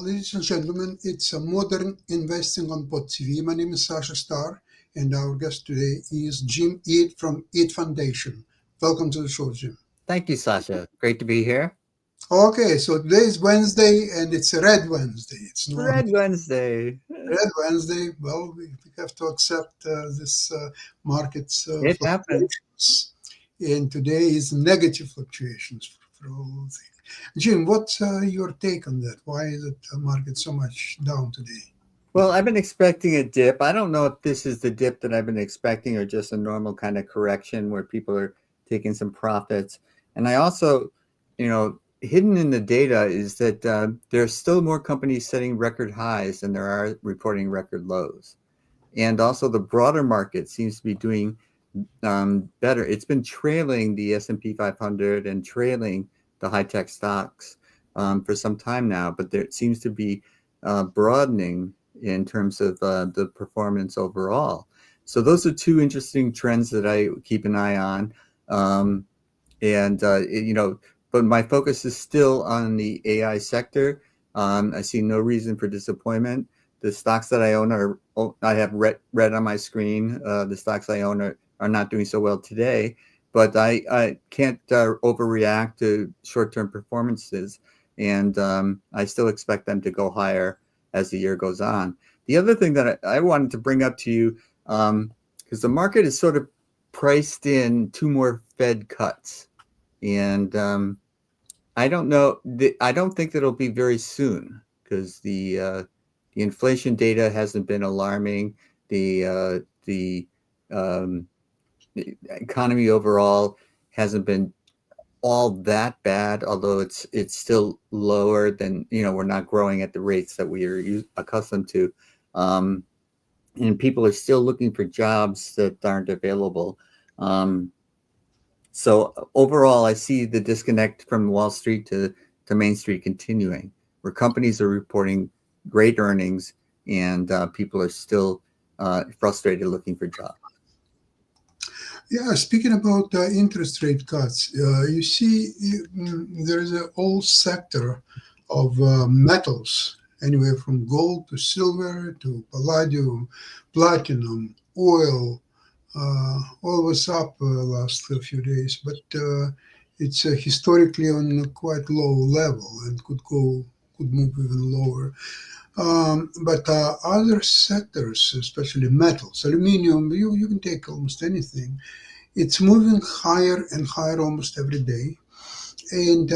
Ladies and gentlemen, it's a modern investing on Pod TV. My name is Sasha Starr, and our guest today is Jim Eat from Eat Foundation. Welcome to the show, Jim. Thank you, Sasha. Great to be here. Okay, so today is Wednesday, and it's a Red Wednesday. It's not Red Wednesday. Red Wednesday. Well, we have to accept this market's It happened. fluctuations, and today is negative fluctuations for all things. Jim, what's your take on that? Why is the market so much down today? Well, I've been expecting a dip. I don't know if this is the dip that I've been expecting or just a normal kind of correction where people are taking some profits. And I also, hidden in the data is that there are still more companies setting record highs than there are reporting record lows. And also the broader market seems to be doing better. It's been trailing the S&P 500 and trailing the high-tech stocks for some time now, but there seems to be broadening in terms of the performance overall. So those are two interesting trends that I keep an eye on. But my focus is still on the AI sector. I see no reason for disappointment. The stocks that I own I have red on my screen. The stocks I own are not doing so well today, but I can't overreact to short-term performances, and I still expect them to go higher as the year goes on. The other thing that I wanted to bring up to you, because the market is sort of priced in two more Fed cuts, and I don't know. I don't think that it'll be very soon because the inflation data hasn't been alarming. The economy overall hasn't been all that bad, although it's still lower than, we're not growing at the rates that we are accustomed to. And people are still looking for jobs that aren't available. So overall, I see the disconnect from Wall Street to Main Street continuing, where companies are reporting great earnings and people are still frustrated looking for jobs. Yeah, speaking about interest rate cuts, you see, there is a whole sector of metals, anywhere from gold to silver to palladium, platinum, oil. Oil was up last few days, but it's historically on a quite low level and could move even lower. But other sectors, especially metals, aluminium, you can take almost anything. It's moving higher and higher almost every day. And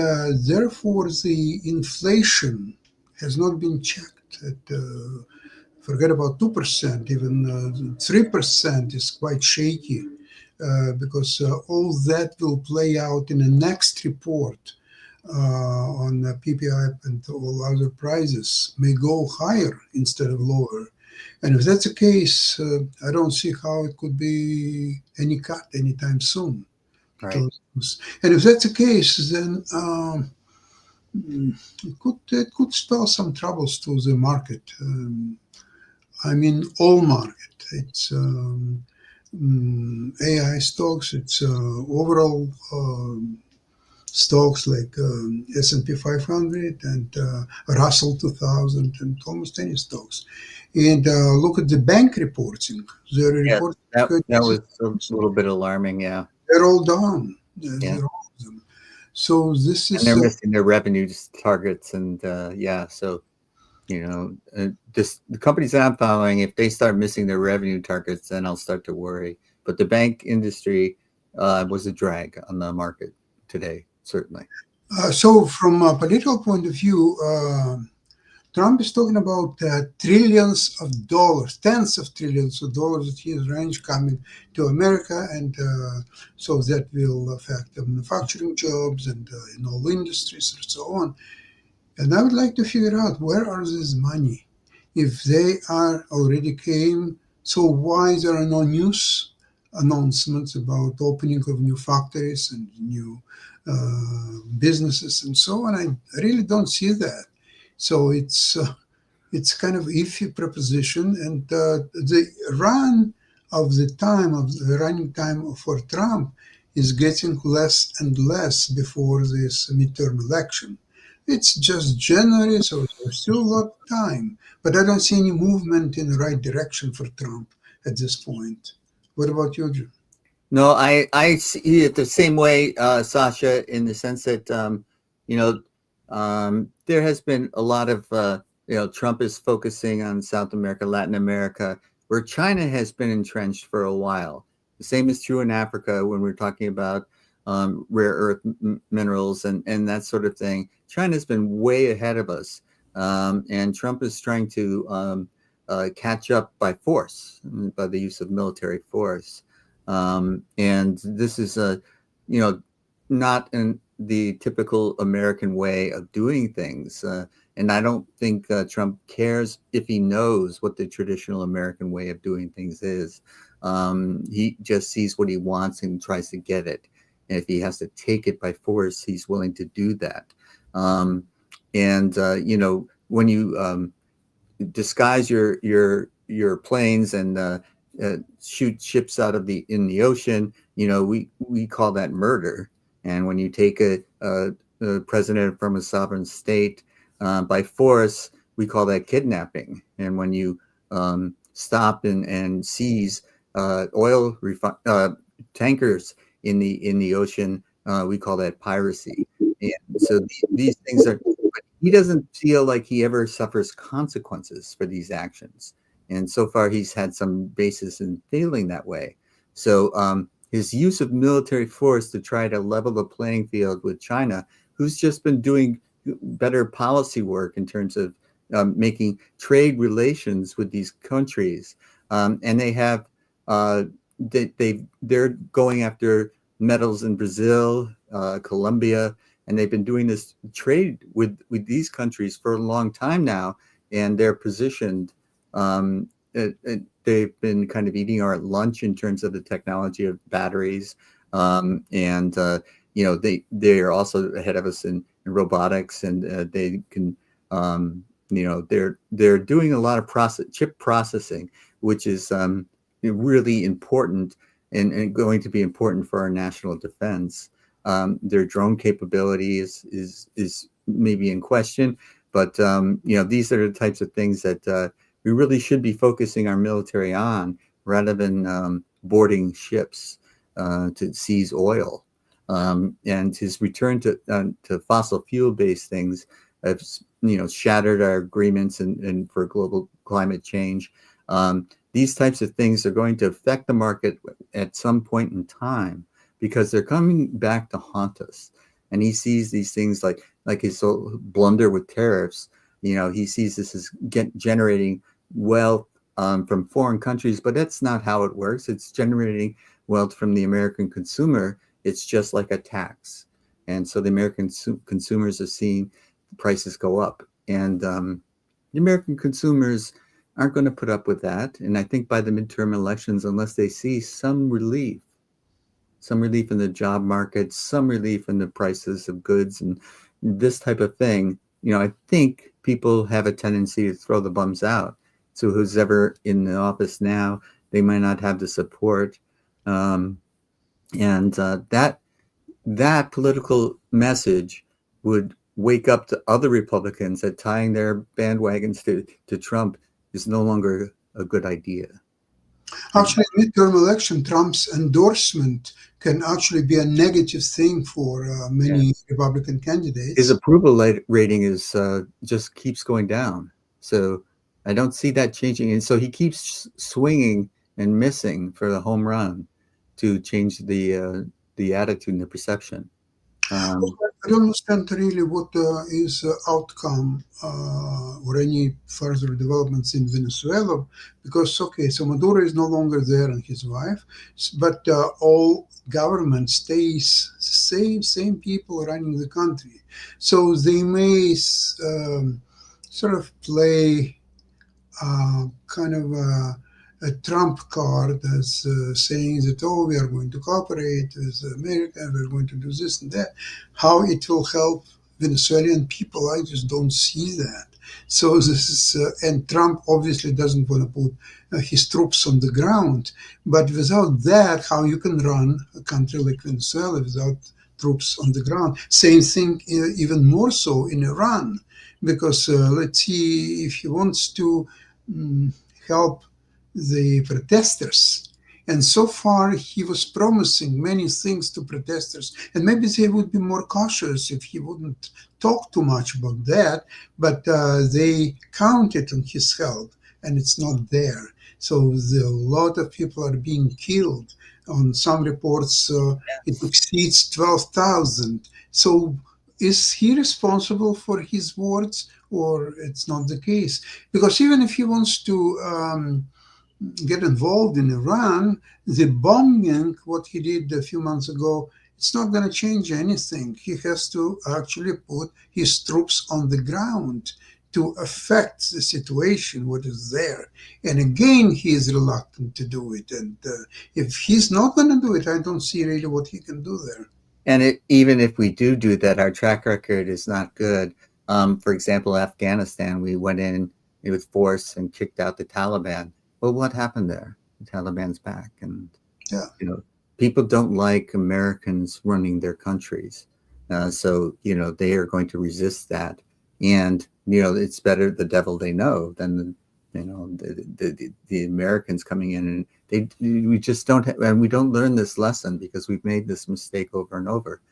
therefore, the inflation has not been checked. Forget about 2%, even 3% is quite shaky because all that will play out in the next report on PPI and all other prices may go higher instead of lower. And if that's the case, I don't see how it could be any cut anytime soon. Right. And if that's the case, then it could spell some troubles to the market. All market. It's AI stocks. It's overall stocks like S&P 500 and Russell 2000 and almost any stocks. And look at the bank reporting. Their reporting that was a little bit alarming. Yeah, they're all down. Yeah. They're all down. So this is and they're missing their revenue targets, and so the companies that I'm following, if they start missing their revenue targets, then I'll start to worry. But the bank industry was a drag on the market today, certainly. So from a political point of view, Trump is talking about trillions of dollars, tens of trillions of dollars that he has arranged coming to America, and so that will affect the manufacturing jobs and in all industries and so on. And I would like to figure out, where are this money? If they are already came, so why there are no news announcements about opening of new factories and new businesses and so on? I really don't see that. So it's kind of iffy proposition, and the running time for Trump is getting less and less before this midterm election. It's just January, so there's still a lot of time. But I don't see any movement in the right direction for Trump at this point. What about you, Jim? No, I see it the same way, Sasha, in the sense that you know there has been a lot of Trump is focusing on South America, Latin America, where China has been entrenched for a while. The same is true in Africa when we're talking about rare earth minerals and that sort of thing. China's been way ahead of us, and Trump is trying to catch up by force, by the use of military force. And this is not in the typical American way of doing things. And I don't think Trump cares if he knows what the traditional American way of doing things is. He just sees what he wants and tries to get it. And if he has to take it by force, he's willing to do that. When you disguise your planes and shoot ships out of in the ocean, we call that murder. And when you take a president from a sovereign state by force, we call that kidnapping. And when you stop and seize oil tankers in the ocean, we call that piracy. And so these things are. He doesn't feel like he ever suffers consequences for these actions. And so far, he's had some basis in failing that way. So his use of military force to try to level the playing field with China, who's just been doing better policy work in terms of making trade relations with these countries. And they have, they're going after metals in Brazil, Colombia, and they've been doing this trade with these countries for a long time now, and they're positioned. They've been kind of eating our lunch in terms of the technology of batteries, they are also ahead of us in robotics, and they can, they're doing a lot of chip processing, which is really important and going to be important for our national defense. Their drone capability is maybe in question, but these are the types of things that we really should be focusing our military on, rather than boarding ships to seize oil. And his return to fossil fuel based things have shattered our agreements and for global climate change. These types of things are going to affect the market at some point in time, because they're coming back to haunt us. And he sees these things like his blunder with tariffs. He sees this as generating wealth from foreign countries, but that's not how it works. It's generating wealth from the American consumer. It's just like a tax. And so the American consumers are seeing prices go up. And the American consumers aren't going to put up with that. And I think by the midterm elections, unless they see some relief in the job market, some relief in the prices of goods and this type of thing, I think people have a tendency to throw the bums out. So who's ever in the office now, they might not have the support. That political message would wake up to other Republicans that tying their bandwagons to Trump is no longer a good idea. Actually, midterm election, Trump's endorsement can actually be a negative thing for many Republican candidates. His approval rating is just keeps going down. So I don't see that changing. And so he keeps swinging and missing for the home run to change the attitude and the perception. I don't understand really what is outcome or any further developments in Venezuela, because so Maduro is no longer there and his wife, but all government stays same people running the country, so they may sort of play kind of a trump card as saying that, we are going to cooperate with America, we're going to do this and that. How it will help Venezuelan people, I just don't see that. So this is, and Trump obviously doesn't want to put his troops on the ground, but without that, how you can run a country like Venezuela without troops on the ground. Same thing, even more so in Iran, because let's see, if he wants to help the protesters, and so far he was promising many things to protesters, and maybe they would be more cautious if he wouldn't talk too much about that, but they counted on his help, and it's not there. So a lot of people are being killed. On some reports, it exceeds 12,000. So is he responsible for his words, or it's not the case? Because even if he wants to get involved in Iran, the bombing, what he did a few months ago, it's not going to change anything. He has to actually put his troops on the ground to affect the situation, what is there. And again, he is reluctant to do it. And if he's not going to do it, I don't see really what he can do there. And even if we do that, our track record is not good. For example, Afghanistan, we went in with force and kicked out the Taliban. Well, what happened there? The Taliban's back, and people don't like Americans running their countries, so they are going to resist that. And it's better the devil they know than the Americans coming in, and we just don't have, and we don't learn this lesson because we've made this mistake over and over.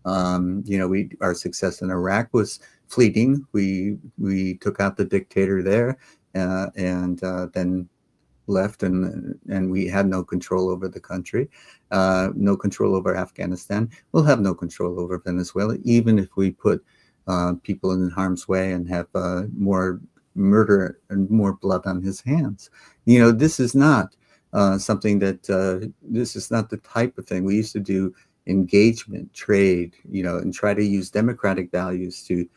Our success in Iraq was fleeting. We took out the dictator there, and then left, and we had no control over the country, no control over Afghanistan. We'll have no control over Venezuela, even if we put people in harm's way and have more murder and more blood on his hands. This is not something that this is not the type of thing we used to do. Engagement, trade, and try to use democratic values to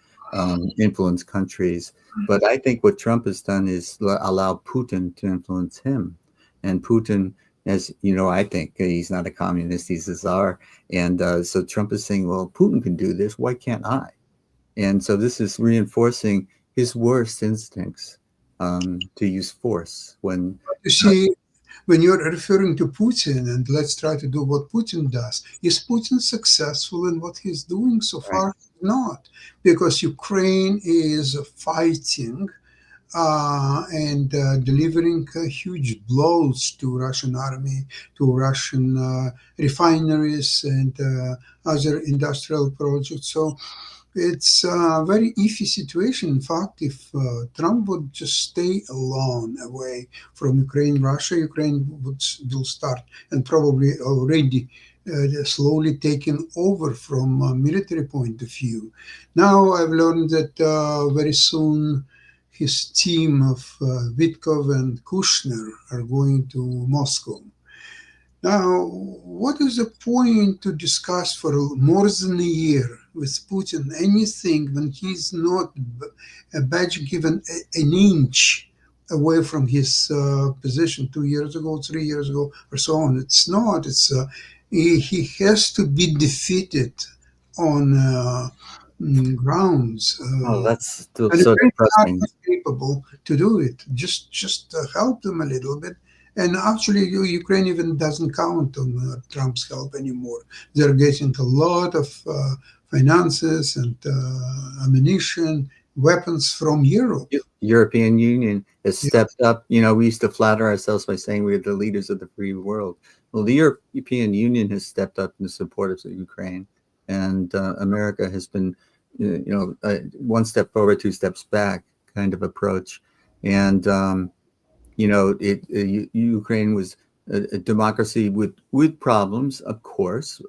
influence countries. But I think what Trump has done is allow Putin to influence him. And Putin, as I think he's not a communist, he's a czar. And so Trump is saying, well, Putin can do this, why can't I? And so this is reinforcing his worst instincts to use force. When you see, when you're referring to Putin, and let's try to do what Putin does, is Putin successful in what he's doing so far? Right. Not, because Ukraine is fighting and delivering huge blows to Russian army, to Russian refineries and other industrial projects. So it's a very iffy situation. In fact, if Trump would just stay alone away from Ukraine, Russia, Ukraine will start, and probably already slowly taken over from a military point of view. Now I've learned that very soon his team of Vitkov and Kushner are going to Moscow. Now, what is the point to discuss for more than a year with Putin anything when he's not a badge given an inch away from his position 2 years ago, 3 years ago, or so on? It's not. It's he has to be defeated on grounds. That's so depressing. Not capable to do it. Just help them a little bit. And actually, Ukraine even doesn't count on Trump's help anymore. They're getting a lot of finances and ammunition, weapons from Europe. European Union has stepped up. We used to flatter ourselves by saying we're the leaders of the free world. Well, the European Union has stepped up in support of Ukraine, and America has been, one step forward, 2 steps back kind of approach. And Ukraine was a democracy with problems, of course.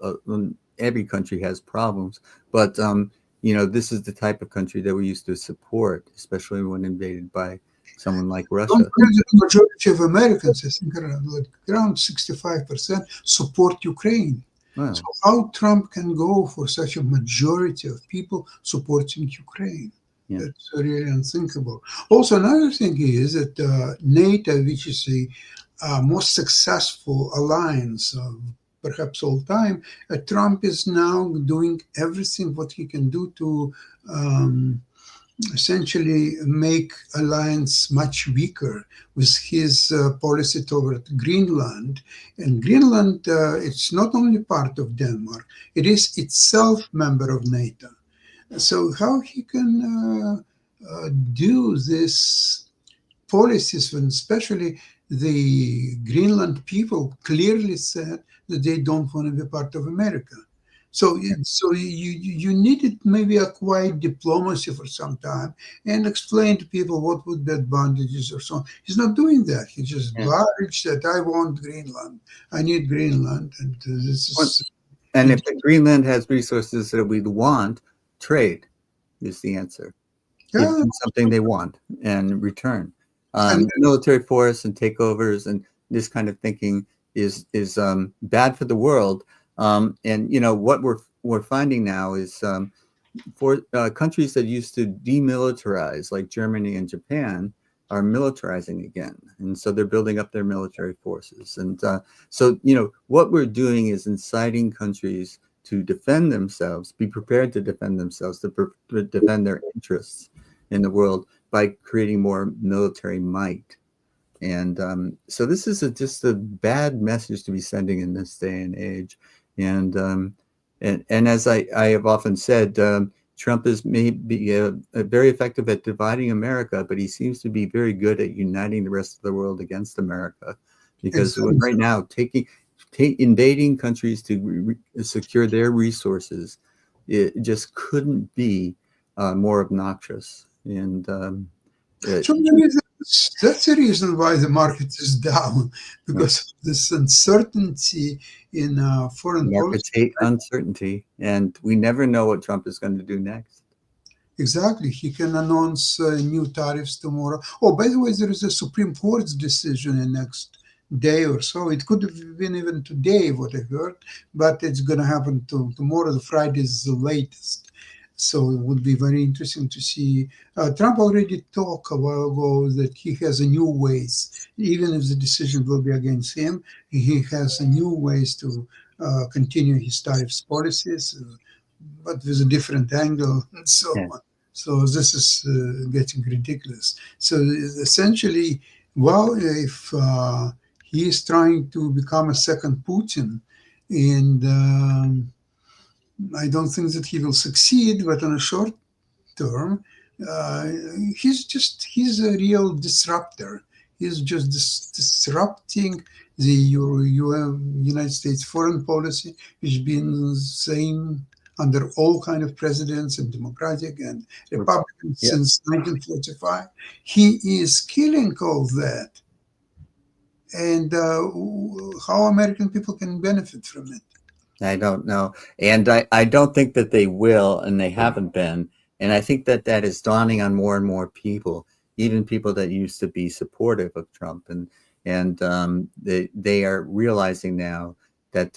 Every country has problems, but this is the type of country that we used to support, especially when invaded by someone like Russia. The majority of Americans, I think around 65%, support Ukraine. Wow. So how Trump can go for such a majority of people supporting Ukraine? Yeah. That's really unthinkable. Also, another thing is that NATO, which is the most successful alliance of perhaps all time, Trump is now doing everything what he can do to essentially make alliance much weaker with his policy toward Greenland. And Greenland, it's not only part of Denmark, it is itself member of NATO. So how he can do this policies when especially the Greenland people clearly said that they don't want to be part of America. So, so you needed maybe a quiet diplomacy for some time and explain to people what would be advantages or so on. He's not doing that. He just Yeah. barged that I want Greenland. I need Greenland, and this is. And if Greenland has resources that we want, trade is the answer. Give Yeah, them something they want and return. and Military force and takeovers and this kind of thinking is bad for the world. And what we're finding now is for countries that used to demilitarize, like Germany and Japan, are militarizing again, and so they're building up their military forces. And so what we're doing is inciting countries to defend themselves, be prepared to defend themselves, to defend their interests in the world by creating more military might. And so this is just a bad message to be sending in this day and age. And as I have often said, Trump is maybe very effective at dividing America, but he seems to be very good at uniting the rest of the world against America. Because right now, invading countries to secure their resources, it just couldn't be more obnoxious. And so that's the reason why the market is down, because of this uncertainty in foreign markets policy. hate uncertainty, and we never know what Trump is going to do next. Exactly. He can announce new tariffs tomorrow. Oh, by the way, there is a Supreme Court's decision in next day or so. It could have been even today, what I heard, but it's going to happen tomorrow. The Friday is the latest. So it would be very interesting to see. Trump already talked a while ago that he has a new ways, even if the decision will be against him, he has a new ways to continue his tariffs policies, but with a different angle and so on. So this is getting ridiculous. So essentially, well, if he is trying to become a second Putin, and I don't think that he will succeed, but on a short term, uh, he's a real disruptor. He's just disrupting the United States foreign policy, which has been the same under all kind of presidents and Democratic and Republican since 1945. He is killing all that. And how American people can benefit from it. I don't know. And I don't think that they will, and they haven't been. And I think that that is dawning on more and more people, even people that used to be supportive of Trump. And they are realizing now that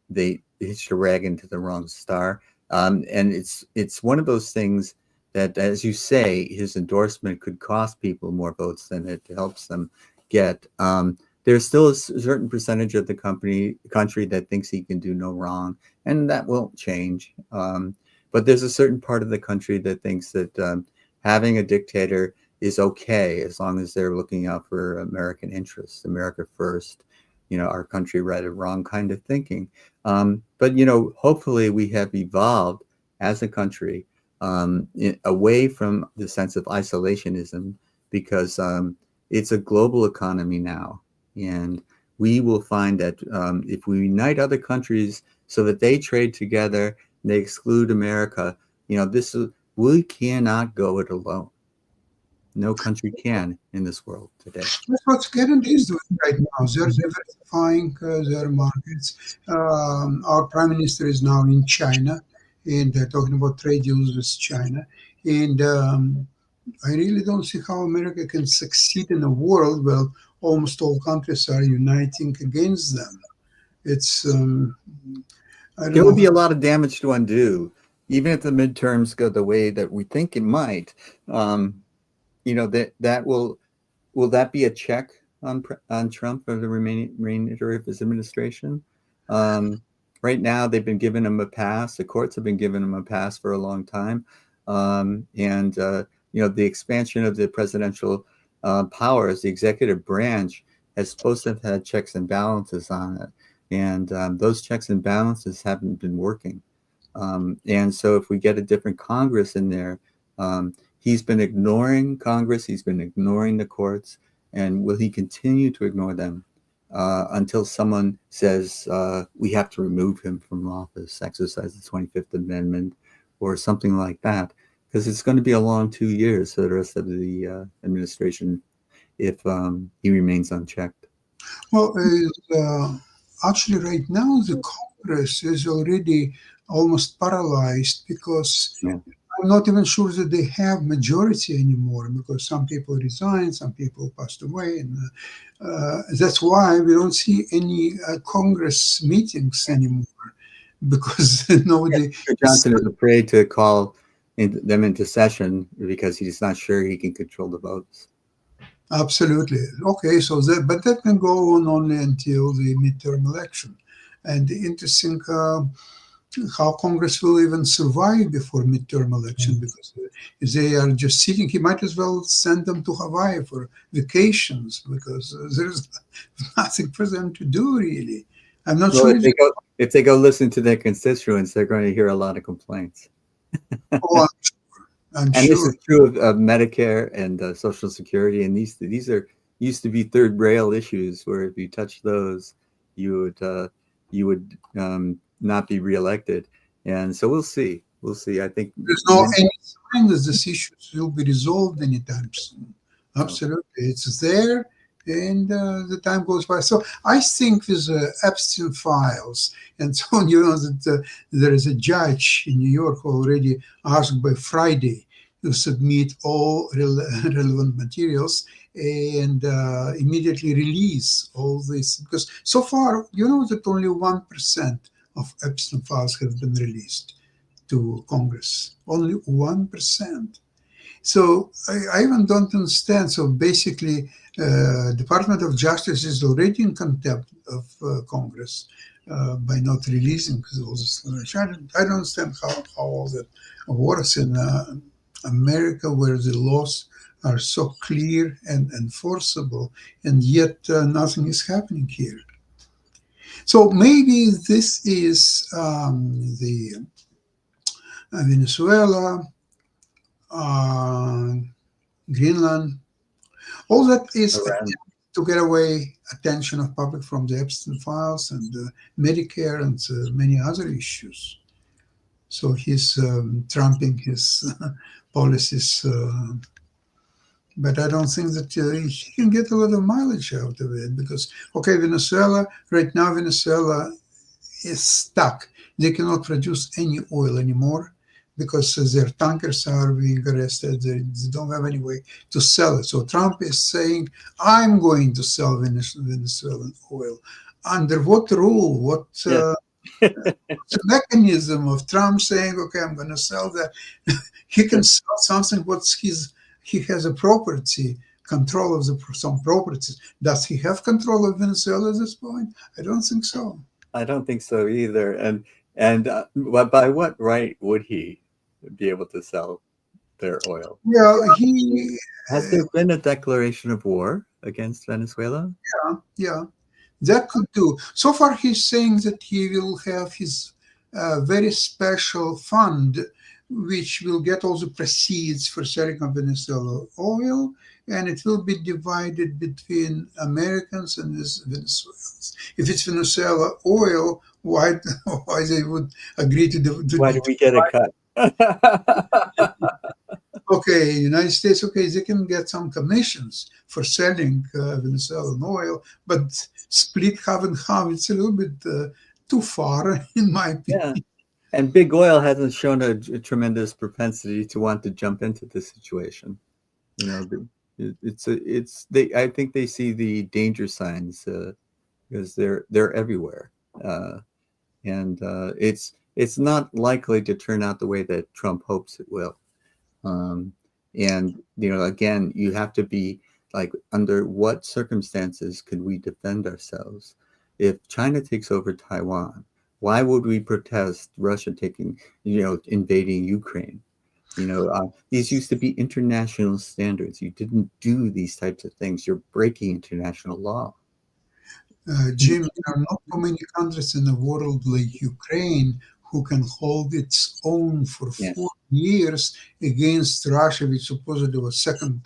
they hitched a wagon to the wrong star. And it's one of those things that, as you say, his endorsement could cost people more votes than it helps them get. There's still a certain percentage of the country that thinks he can do no wrong, and that won't change. But there's a certain part of the country that thinks that having a dictator is okay as long as they're looking out for American interests, America first, our country right or wrong kind of thinking. But hopefully we have evolved as a country away from the sense of isolationism, because it's a global economy now. And we will find that if we unite other countries so that they trade together, and they exclude America, we cannot go it alone. No country can in this world today. That's what Canada is doing right now. They're diversifying their markets. Our prime minister is now in China, and they're talking about trade deals with China. And I really don't see how America can succeed in a world where almost all countries are uniting against them. It's there will be a lot of damage to undo, even if the midterms go the way that we think it might. That will that be a check on Trump for the remainder of his administration? Right now, they've been giving him a pass. The courts have been giving him a pass for a long time, and the expansion of the presidential powers, the executive branch is supposed to have had checks and balances on it. And those checks and balances haven't been working. And so if we get a different Congress in there, he's been ignoring Congress, he's been ignoring the courts, and will he continue to ignore them until someone says we have to remove him from office, exercise the 25th Amendment, or something like that? Because it's going to be a long 2 years for the rest of the administration if he remains unchecked. Well, actually, right now, the Congress is already almost paralyzed because Yeah. I'm not even sure that they have majority anymore because some people resigned, some people passed away, and that's why we don't see any Congress meetings anymore because nobody. Mr. Johnson is afraid to call them into session because he's not sure he can control the votes. Absolutely. Okay, so but that can go on only until the midterm election. And interesting how Congress will even survive before midterm election, because if they are just sitting, he might as well send them to Hawaii for vacations because there's nothing for them to do, really. I'm not sure. If they go listen to their constituents, they're going to hear a lot of complaints. Oh, I'm And sure. this is true of Medicare and Social Security, and these are used to be third rail issues where if you touch those, you would not be reelected. And so we'll see. We'll see. I think there's no any sign that this issue will be resolved anytime soon. Absolutely, it's there, and the time goes by. So I think with Epstein files, and so you know that there is a judge in New York who already asked by Friday to submit all relevant materials and immediately release all this, because so far you know that only 1% of Epstein files have been released to Congress, only 1%. So I even don't understand. So basically, Department of Justice is already in contempt of Congress by not releasing those. I don't understand how all that works in America, where the laws are so clear and enforceable, and yet nothing is happening here. So maybe this is the Venezuela, Greenland, all that is to get away attention of public from the Epstein files and Medicare and many other issues. So he's trumping his policies, but I don't think that he can get a lot of mileage out of it because, okay, Venezuela, right now Venezuela is stuck. They cannot produce any oil anymore because their tankers are being arrested. They don't have any way to sell it. So Trump is saying, I'm going to sell Venezuelan oil. Under what rule? What the mechanism of Trump saying, okay, I'm going to sell that? He can sell something he has a property, control of some properties. Does he have control of Venezuela at this point? I don't think so. I don't think so either. And by what right would he be able to sell their oil? Yeah, has there been a declaration of war against Venezuela? Yeah, that could do. So far, he's saying that he will have his very special fund, which will get all the proceeds for selling of Venezuela oil, and it will be divided between Americans and Venezuelans. If it's Venezuela oil, why they would agree to why do we get a cut? Okay, United States, okay, they can get some commissions for selling Venezuelan oil, but split half and half, it's a little bit too far, in my opinion. Yeah. And big oil hasn't shown a tremendous propensity to want to jump into this situation. You know, I think they see the danger signs because they're everywhere, and it's not likely to turn out the way that Trump hopes it will. And you know, again, you have to be like, under what circumstances could we defend ourselves? If China takes over Taiwan, why would we protest Russia invading Ukraine? These used to be international standards. You didn't do these types of things. You're breaking international law. Jim, there are not too many countries in the world like Ukraine who can hold its own for Yes. 4 years against Russia, which supposedly was second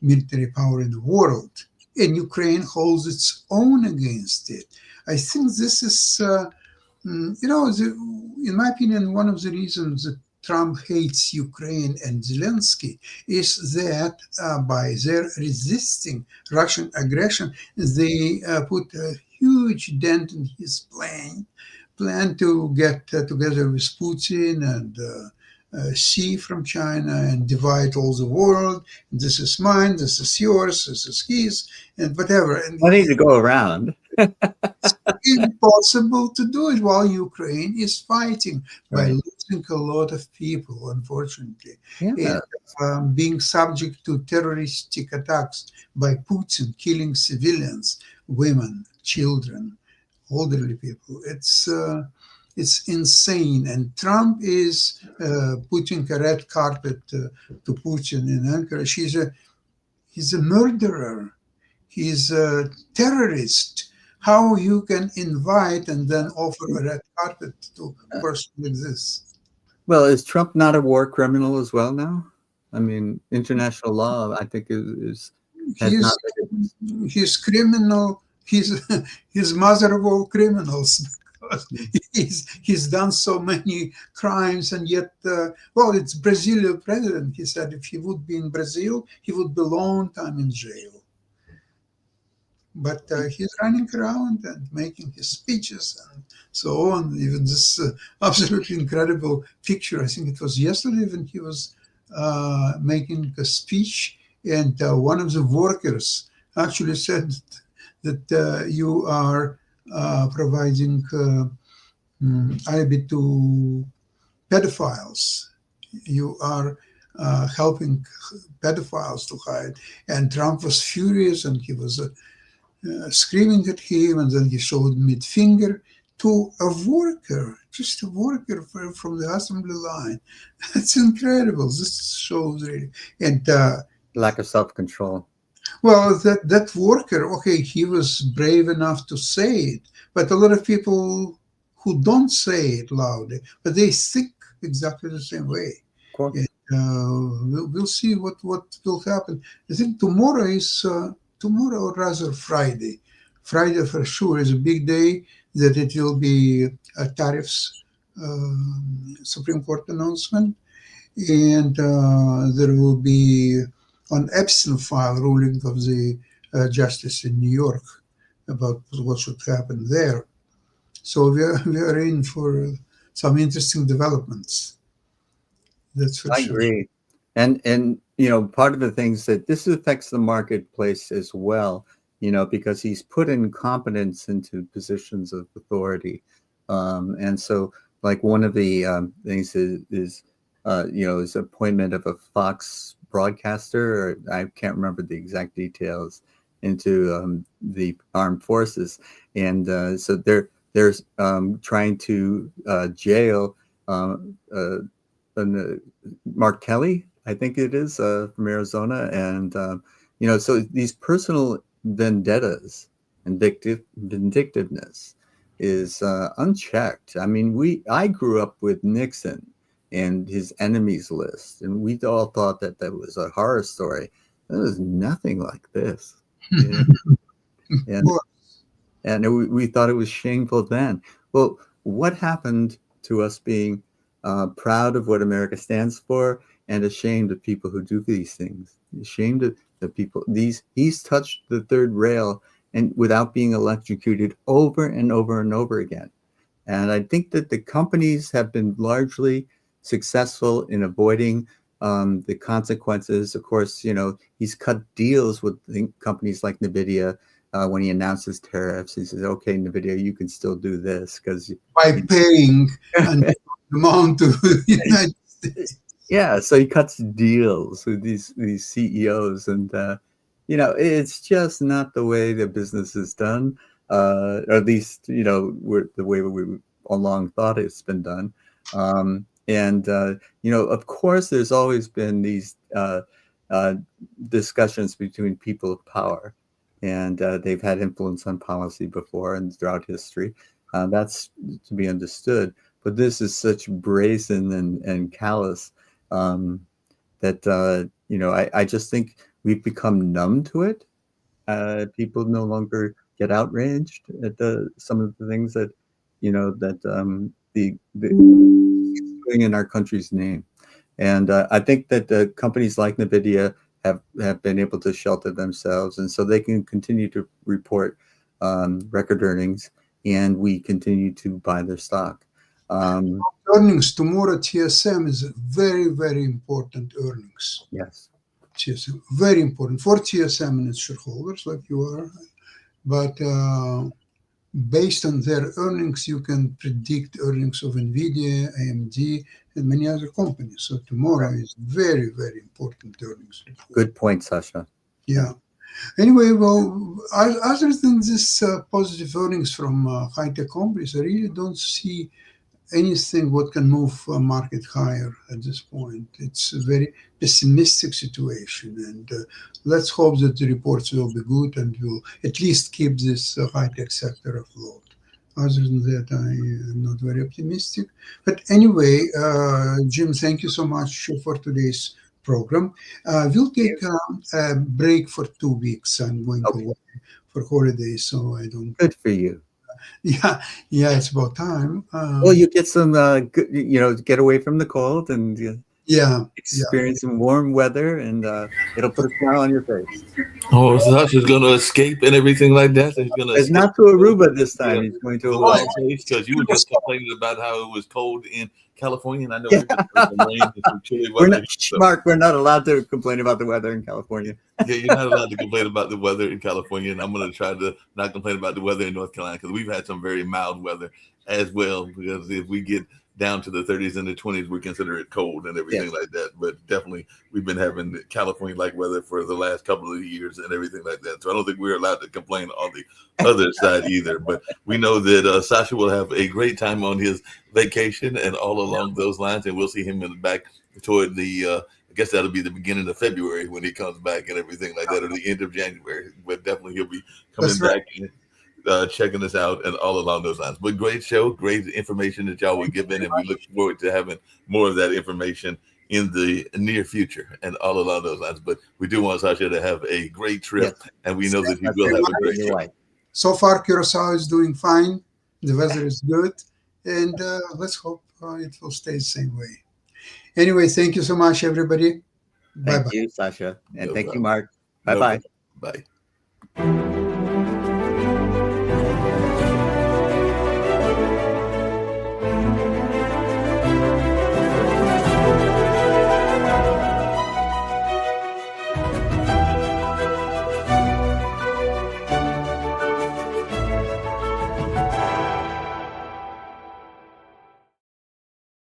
military power in the world. And Ukraine holds its own against it. I think this is, in my opinion, one of the reasons that Trump hates Ukraine and Zelensky is that by their resisting Russian aggression, they put a huge dent in his plan to get together with Putin and see from China and divide all the world. This is mine, this is yours, this is his, and whatever. And I need to go around. it's impossible to do it while Ukraine is fighting by Right. losing a lot of people, unfortunately, Yeah. and being subject to terroristic attacks by Putin, killing civilians, women, children, elderly people. It's insane, and Trump is putting a red carpet to Putin in Ankara. He's a murderer. He's a terrorist. How you can invite and then offer a red carpet to a person like this? Well, is Trump not a war criminal as well now? I mean, international law, I think, has He's not. he's criminal. He's mother of all criminals. Because he's done so many crimes, and yet, it's Brazilian president. He said if he would be in Brazil, he would be a long time in jail. But he's running around and making his speeches and so on. Even this absolutely incredible picture, I think it was yesterday when he was making a speech, and one of the workers actually said that you are providing alibi to pedophiles. You are helping pedophiles to hide. And Trump was furious, and he was screaming at him, and then he showed mid finger to a worker, just a worker from the assembly line. That's incredible. This shows really. And Lack of self-control. well, that worker, okay, he was brave enough to say it, but a lot of people who don't say it loudly, but they think exactly the same way. Of course. We'll see what will happen. I think tomorrow is tomorrow, or rather Friday. Friday for sure is a big day that it will be a tariffs Supreme Court announcement, and there will be an Epstein file ruling of the justice in New York about what should happen there. So we are in for some interesting developments. That's for I sure. agree. And part of the things that this affects the marketplace as well, because he's put incompetence into positions of authority. And so like one of the things is his appointment of a Fox broadcaster, or I can't remember the exact details, into the armed forces. And so they're trying to jail Mark Kelly, I think it is, from Arizona. And, so these personal vendettas and vindictiveness is unchecked. I mean, I grew up with Nixon and his enemies list, and we all thought that was a horror story. There was nothing like this. And we thought it was shameful then. Well, what happened to us being proud of what America stands for and ashamed of people who do these things? Ashamed of the people. He's touched the third rail and without being electrocuted over and over and over again. And I think that the companies have been largely successful in avoiding the consequences. Of course, he's cut deals with companies like NVIDIA. When he announces tariffs, he says, okay, NVIDIA, you can still do this because by paying an amount to the United States. Yeah, so he cuts deals with these CEOs, and it's just not the way the business is done, or at least the way we all along thought it's been done. And of course, there's always been these discussions between people of power, and they've had influence on policy before and throughout history. That's to be understood. But this is such brazen and callous that I just think we've become numb to it. People no longer get outraged at some of the things that the doing in our country's name. And I think that the companies like NVIDIA have been able to shelter themselves, and so they can continue to report record earnings, and we continue to buy their stock. Earnings tomorrow, TSM is very, very important earnings. Yes. TSM, very important for TSM and its shareholders like you are. But based on their earnings, you can predict earnings of NVIDIA, AMD, and many other companies. So tomorrow is very, very important earnings report. Good point, Sasha. Yeah. Anyway, well, other than this positive earnings from high-tech companies, I really don't see anything what can move market higher at this point. It's a very pessimistic situation, and let's hope that the reports will be good and will at least keep this high-tech sector afloat. Other than that, I am not very optimistic. But anyway, Jim, thank you so much for today's program. We'll take a break for 2 weeks. I'm going away for holidays, so I don't. Good for you. Yeah, it's about time. Well, you get some, get away from the cold and experience some warm weather, and it'll put a smile on your face. Oh, Sasha's going to escape and everything like that. It's not to Aruba this time. He's going to Hawaii. Because you were just complaining about how it was cold in California, and I know Mark, we're not allowed to complain about the weather in California. Yeah, you're not allowed to complain about the weather in California, and I'm going to try to not complain about the weather in North Carolina, because we've had some very mild weather as well. Because if we get down to the 30s and the 20s, we consider it cold and everything like that. But definitely, we've been having California-like weather for the last couple of years and everything like that. So I don't think we're allowed to complain on the other side either. But we know that Sasha will have a great time on his vacation and all along those lines, and we'll see him in the back toward the I guess that'll be the beginning of February when he comes back and everything like that, or the end of January. But definitely he'll be coming back and checking us out and all along those lines. But great show, great information that y'all were given, and we look forward to having more of that information in the near future and all along those lines. But we do want Sasha to have a great trip, and we know that he will have a great trip. So far, Curacao is doing fine. The weather is good, and let's hope it will stay the same way. Anyway, thank you so much, everybody. Thank you, Sasha. And thank you, Mark. Bye-bye. Bye.